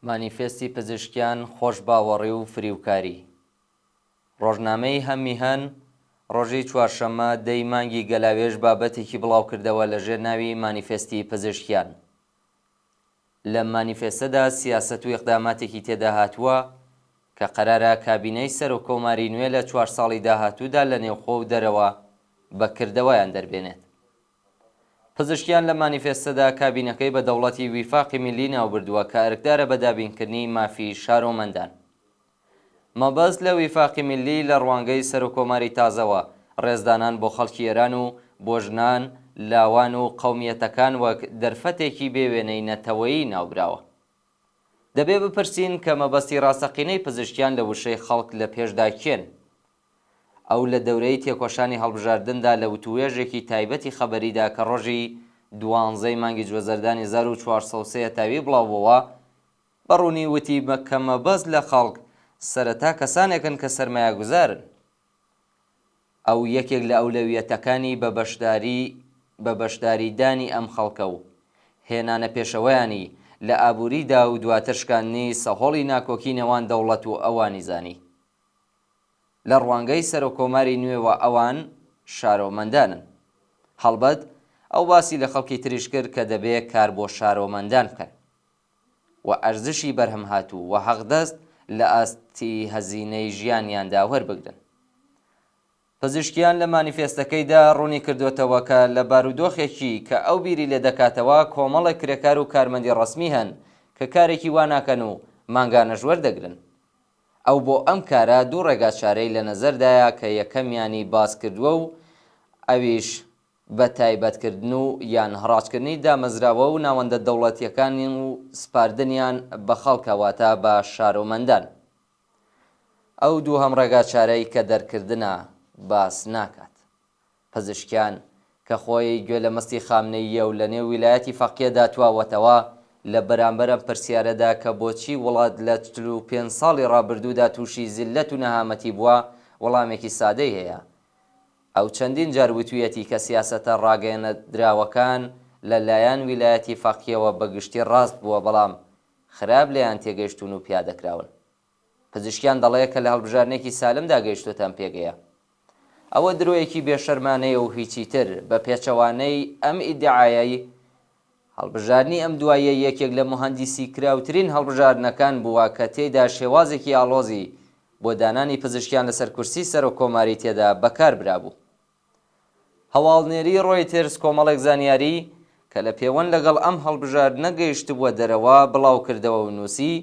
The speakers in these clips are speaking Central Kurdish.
مانیفێستی پزیشکیان خۆش باوەڕی و فریوکاری. ڕۆژنامەی هەمیهەن ڕۆژی چوارشەممە 10 مانگی گەلاوێژ بابەتێکی بڵاو کردەوە لەژێر ناوی مانیفێستی پزیشکیان. لە مانیفێستەدا سیاسەت و ئیقداماتێکی تێدا هاتووە کە قەرارە کابینەی سەرۆکۆماری نوێ لە 4 ساڵی داهاتوودا لە نێوخۆ و دەرەوە بەکردەوەیان دەربێنێت. پزیشکیان لە مانیفێستەدا کابینەکەی بە دەوڵەتی ویفاقی میلی ناوبردووە کە ئەرکدارە بە دابینکردنی مافی شارۆمەندان. مەبەست لە ویفاقی میلی لە ڕوانگەی سەرۆکۆماری تازەوە ڕێزدانان بۆ خەڵکی ئێران و بۆ ژنان، لاوان و قەومیەتەکان وەک دەرفەتێکی بێوێنەی نەتەوەیی ناوبراوە. دەبێ بپرسین کە مەبەستی ڕاستەقینەی پزیشکیان لە وشەی خەڵک لە پێشدا کێن؟ ئەو لە دەورەی تێکۆشانی هەڵبژاردندا لە وتوێژێکی تایبەتی خەبەریدا کە ڕۆژی 12 مانگی جوێزەردانی 1403 تاوی بڵاوبووە بەڕوونی وتی کە مەبەست لە خەڵک سەرەتا کەسانێکن کە سەرمایە گوزارن. ئەو یەکێک لە ئەولەویەتەکانی بە بەشداریدانی ئەم خەڵکە و هێنانە پێشەوەیانی لە ئابووریدا و دواتر شکاندنی سەهۆڵی ناکۆکی نێوان دەوڵەت و ئەوانی زانی. لە ڕوانگەی سەرۆکۆماری نوێوە ئەوان شارۆمەندانن. هەڵبەت ئەو باسی لە خەڵکی تریش کرد کە دەبێت کار بۆ شارۆمەندان بکەن و ئەرزشی بەرهەم هاتوو و حەقدەست لە ئاستی هەزینەی ژیانیاندا وەربگرن. پزیشکیان لە مانیفێستەکەیدا ڕوونی کردوێتەوە کە لە بارودۆخێکی کە ئەو بیری لێ دەکاتەوە کۆمەڵێک کرێکار و کارمەندی ڕەسمی هەن کە کارێکی وا ناکەن و مانگانەش وەردەگرن. ئەو بۆ ئەم کارە دوو ڕێگا چارەی لە نەزەردایە کە یەکەمیانی باس کردووە و ئەویش بە تایبەتکردن و یان هەڕاجکردنی دامەزراوە و ناوەندە دەوڵەتیەکانی و سپاردنیان بە خەڵکەواتە بە شارۆمەندان. ئەو دوو هەم ڕێگا چارەی کە دەرکردنە باس ناکات. پزیشکیان کە خۆی گوێ لە مەستی خامنەییە و لە نێو ویلایەتی فەقیەدا تواوەتەوە لە بەرامبەرم پرسیارەدا کە بۆچی وڵات لە 45 ساڵی ڕابردوودا تووشی زیلەت و نەهامەتی بووە وەڵامێکی سادەی هەیە. ئەو چەندین جار وتویەتی کە سیاسەتە ڕاگەیەنەدراوەکان لە لایەن ویلایەتی فەقیەوە بەگشتی ڕاست بووە بەڵام خراپ لێیان تێگەیشتون و پیادەکراون. پزیشکیان دەڵێ کە لە هەڵبژارنێکی سالمدا گەیشتوتەن پێگەیە. ئەوە درۆیەکی بێشەرمانەیە و هیچی تر بە پێچەوانەی ئەم ئیدعایەی هەڵبژارنی ئەم دوایە یەکێک لە مهەندیسی کراوترین هەڵبژاردنەکان بووە کە تێیدا شێوازێکی ئاڵۆزی بۆ دانانی پزیشکیان لەسەر کورسی سەرۆکۆماری تێدا بەکار برابوو. هەواڵنێری ڕۆیترز کۆمەڵێک زانیاری کە لە پەیوەند لەگەڵ ئەم هەڵبژاردنە گەیشتبووە دەرەوە بڵاو کردەوە و نووسی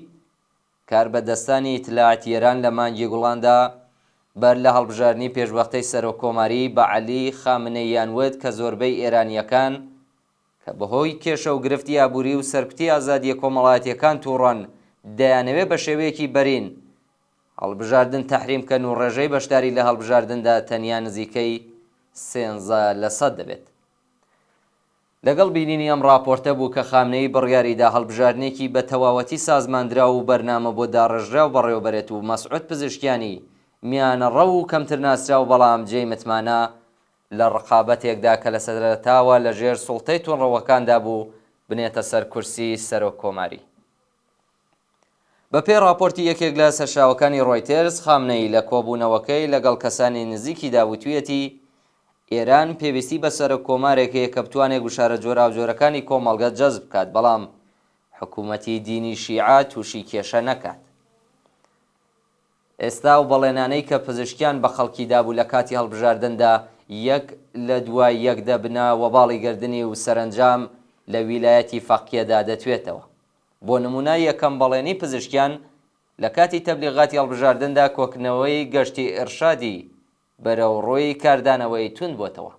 کار بەدەستانی ئیتلاعاتی ئێران لە مانگی گوڵاندا بەر لە هەڵبژاردنی پێشوەختەی سەرۆکۆماری بە عەلی خامنەییان وت کە زۆربەی ئێرانیەکان کە بەهۆی کێشە و گرفتی ئابووری و سەرکوتی ئازادیە کۆمەڵایەتیەکان تووڕەن دەیانەوێت بە شێوەیەکی بەرین هەڵبژاردن تەحریمکەن و ڕێژەی بەشداری لە هەڵبژاردندا تەنیا نزیکەی 13% دەبێت. لەگەڵ بینینی ئەم راپۆرتە بوو کە خامنەیی بڕیاریدا هەڵبژاردنێکی بە تەواوەتی سازماندرا و بەرنامە بۆ داڕژرا و بەڕێوەبەرێت و مەسعود پزیشکیانی میانە ڕەو و کەمتر ناسرا و بەڵام جێی متمانە لە ڕقابەتێکدا کە لە سەرەتاوە لە ژێر سوڵتەی تۆڕەوەکاندا بوو بنێتە سەر کورسی سەرۆکۆماری. بەپێی راپۆرتی یەکێک لە سەرچاوەکانی ڕۆیترز خامنەیی لە کۆبوونەوەکەی لەگەڵ کەسانی نزیکیدا وتویەتی ئێران پێویستی بە سەرۆکۆمارێک هەیە کە بتوانێت گوشارە جۆراوجۆرەکانی کۆمەڵگە جەزب بکات بەڵام حکوومەتی دینی شیعە تووشی کێشە نەکات. ئێستا و بەڵێنانەی کە پزیشکیان بە خەڵکی دابوو لە کاتی هەڵبژاردندا یەک لە دوای یەک دەبنە وەباڵی گردنی و سەرنجام لە ویلایەتی فەقیەدا دەتوێتەوە. بۆ نمونە یەکەم بەڵێنی پزیشکیان لە کاتی تەبلیغاتی هەڵبژاردندا کۆکنەوەی گەشتی ئێرشادی بەرەو ڕۆی کاردانەوەی تون بۆتەوە.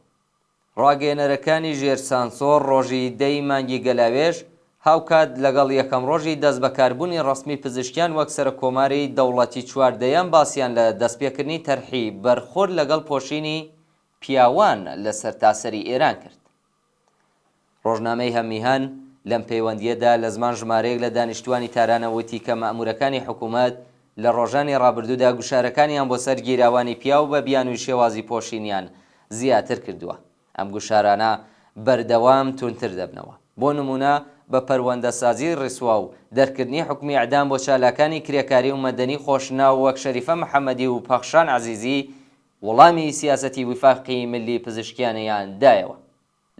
ڕاگەیەنەرەکانی ژێرسانسۆر ڕۆژی 10 مانگی گەلاوێژ هاوکات لەگەڵ یەکەم ڕۆژی دەست بەکاربوونی ڕەسمی پزیشکیان وەک سەرۆکۆماری دەوڵەتی چواردەیەم باسییان لە دەستپێکردنی تەرحی بەرخۆرد لەگەڵ پۆشینی پیاوان لە سەرتاسەری ئێران کرد. ڕۆژنامەی هەمیهەن لەم پەیوەندیەدا لە زمان ژمارەیەک لە دانیشتوانی تارانەوەتی کە مەئمورەکانی حکوومەت لە ڕۆژانی ڕابردوودا گوشارەکانیان بۆ سەر گیراوانی پیاو بە بیانووی شێوازی پۆشینیان زیاتر کردووە. ئەم گوشارانە بەردەوام تونتر دەبنەوە. بۆ نمونە بە پەروەندەسازی ڕیسوا و دەرکردنی حکمی ئەعدام بۆ چالاکانی کرێکاری و مەدەنی خۆشناو وەک شەریفە محەممەدی و پەخشان عەزیزی وەڵامی سیاسەتی وفاقی ملی پزیشکیانیان دایەوە.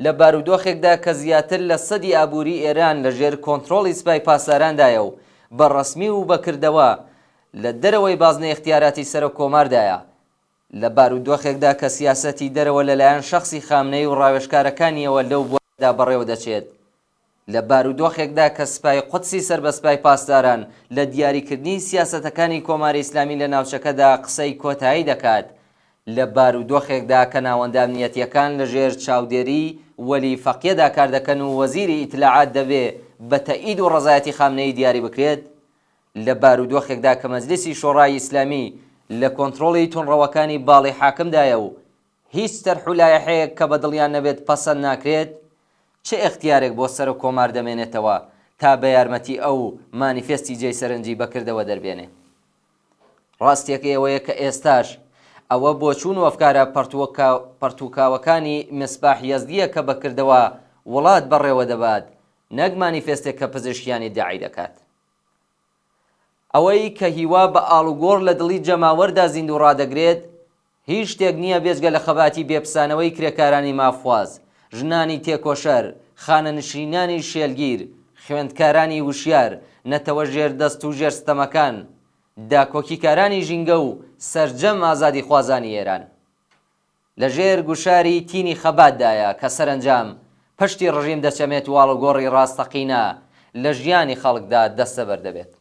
لە بارودۆخێکدا کە زیاتر لە 100 ئابووری ئێران لەژێر کۆنتڕۆڵی سوپای پاسارandایە و بەڕەسمی و بەکردەوە لە دەرەوەی بازنەی اختیاراتی سەر کۆماردایە، لە بارودۆخێکدا کە سیاسەتی دەرەوە لەلایەن شەخصی خامنەی و ڕاوێژکارەکانیەوە لەو بواردا بەڕێوە دەچێت، لە بارودۆخێکدا کە سوپای قودسی سەر بە سوپای پاسداران لە دیاریکردنی سیاسەتەکانی کۆماری ئیسلامی لە ناوچەکەدا قسەی کۆتایی دەکات، لە بارودۆخێکدا کە ناوەندە ئەمنیەتیەکان لەژێر چاودێری وەلی فەقیەدا کار دەکەن و وەزیری ئیتلاعات دەبێ بە تەئید و ڕەزایەتی خامنەی دیاری بکرێت، لە بارودۆخێکدا کە مەجلیسی شۆڕای ئیسلامی لە کۆنتڕۆڵی تونڕەوەکانی باڵی حاکمدایە و هیچ تەرح و لایحەیەک کە بە دڵیان نەبێت پەسەند ناکرێت، چه اختیارێک بۆ سەر و کۆمار دەمێنێتەوە تا بە یارمەتی ئەو مانیفێستی جێی سەرنجی بەکردەوە دەربێنێ. ڕاستیەکە ئەوەیە کە ئێستاش ئەوە بۆچوون و ئەفکارە پەرتوکاوەکانی مصباح یەزدیە کە بەکردەوە وڵات بەڕێوە دەبات، نەک مانیفێستێک کە پزیشکیانی داعی دەکات. ئەوەی کە هیوا بە ئاڵوگۆڕ لە دڵی جەماوەردا زیندوو ڕادەگرێت هیچ شتێک نییە بێجگە لە خەباتی بێپسانەوەی کرێکارانی مافواز، ژنانی تێکۆشەر، خانەنشینانی شێلگیر، خوێندکارانی وشیار، نەتەوە ژێردەست و ژێرستەمەکان، داکۆکیکارانی ژینگە و سەرجەم ئازادی خوازانی ئێران لە ژێر گوشاری تینی خەباتدایە کە سەرنجام پشتی ڕژیم دەچەمێت و ئاڵوگۆڕی ڕاستەقینە لە ژیانی خەڵکدا دەستەبەر دەبێت.